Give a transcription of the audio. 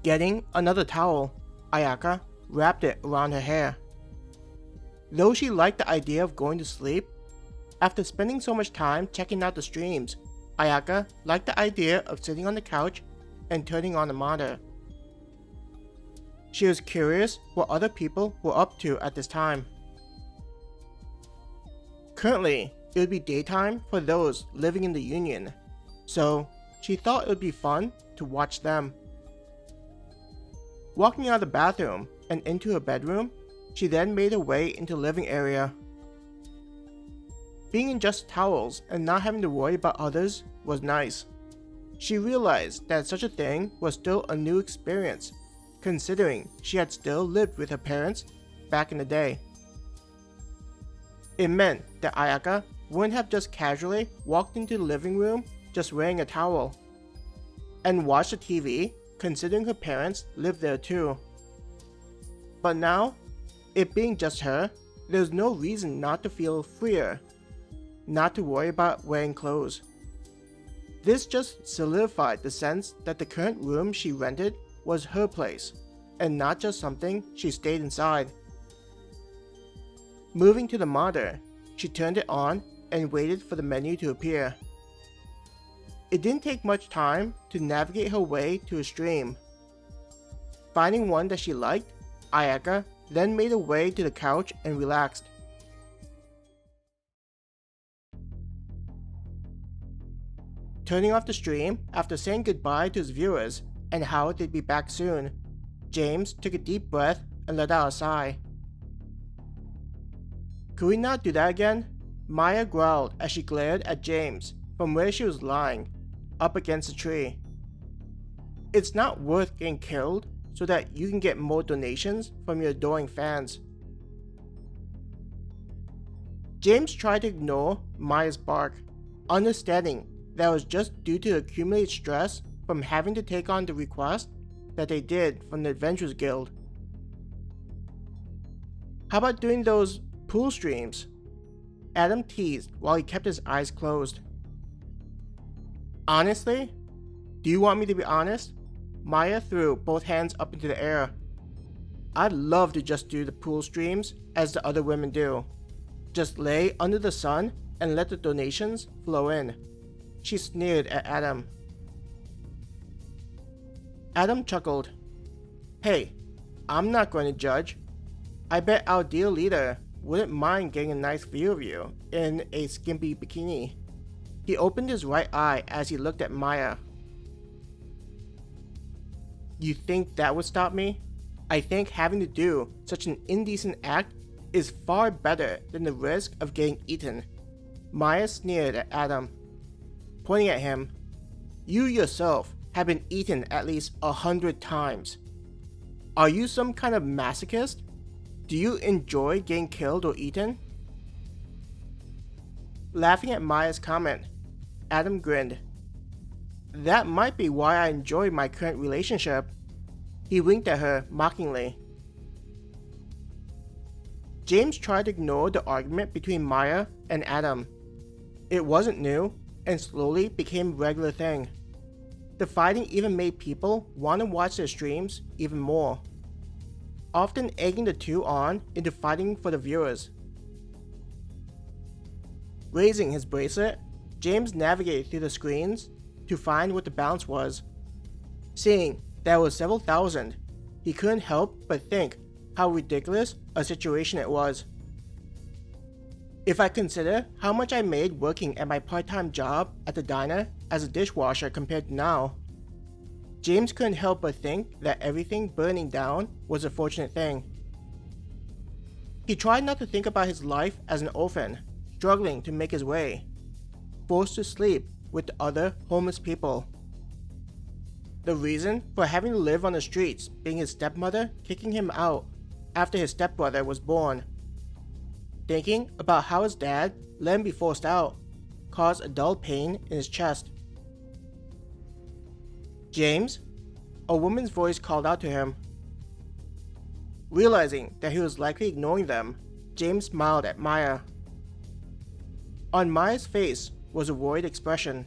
Getting another towel, Ayaka wrapped it around her hair. Though she liked the idea of going to sleep, after spending so much time checking out the streams, Ayaka liked the idea of sitting on the couch and turning on the monitor. She was curious what other people were up to at this time. Currently, it would be daytime for those living in the Union, so she thought it would be fun to watch them. Walking out of the bathroom and into her bedroom, she then made her way into the living area. Being in just towels and not having to worry about others was nice. She realized that such a thing was still a new experience, considering she had still lived with her parents back in the day. It meant that Ayaka wouldn't have just casually walked into the living room just wearing a towel, and watched the TV considering her parents lived there too. But now, it being just her, there's no reason not to feel freer, not to worry about wearing clothes. This just solidified the sense that the current room she rented was her place, and not just something she stayed inside. Moving to the monitor, she turned it on and waited for the menu to appear. It didn't take much time to navigate her way to a stream. Finding one that she liked, Ayaka then made her way to the couch and relaxed. Turning off the stream after saying goodbye to his viewers and how they'd be back soon, James took a deep breath and let out a sigh. Could we not do that again? Maya growled as she glared at James from where she was lying, up against a tree. It's not worth getting killed so that you can get more donations from your adoring fans. James tried to ignore Maya's bark, understanding that it was just due to the accumulated stress from having to take on the request that they did from the Adventurers Guild. How about doing those pool streams? Adam teased while he kept his eyes closed. Honestly? Do you want me to be honest? Maya threw both hands up into the air. I'd love to just do the pool streams as the other women do. Just lay under the sun and let the donations flow in. She sneered at Adam. Adam chuckled. Hey, I'm not going to judge. I bet our dear leader wouldn't mind getting a nice view of you in a skimpy bikini. He opened his right eye as he looked at Maya. You think that would stop me? I think having to do such an indecent act is far better than the risk of getting eaten. Maya sneered at Adam, pointing at him. You yourself have been eaten at least 100 times. Are you some kind of masochist? Do you enjoy getting killed or eaten? Laughing at Maya's comment, Adam grinned. That might be why I enjoy my current relationship. He winked at her mockingly. James tried to ignore the argument between Maya and Adam. It wasn't new and slowly became a regular thing. The fighting even made people want to watch their streams even more, often egging the two on into fighting for the viewers. Raising his bracelet, James navigated through the screens to find what the balance was. Seeing that it was several thousand, he couldn't help but think how ridiculous a situation it was. If I consider how much I made working at my part-time job at the diner as a dishwasher compared to now, James couldn't help but think that everything burning down was a fortunate thing. He tried not to think about his life as an orphan, struggling to make his way, forced to sleep with other homeless people. The reason for having to live on the streets being his stepmother kicking him out after his stepbrother was born. Thinking about how his dad let him be forced out caused a dull pain in his chest. James? A woman's voice called out to him. Realizing that he was likely ignoring them, James smiled at Maya. On Maya's face was a worried expression.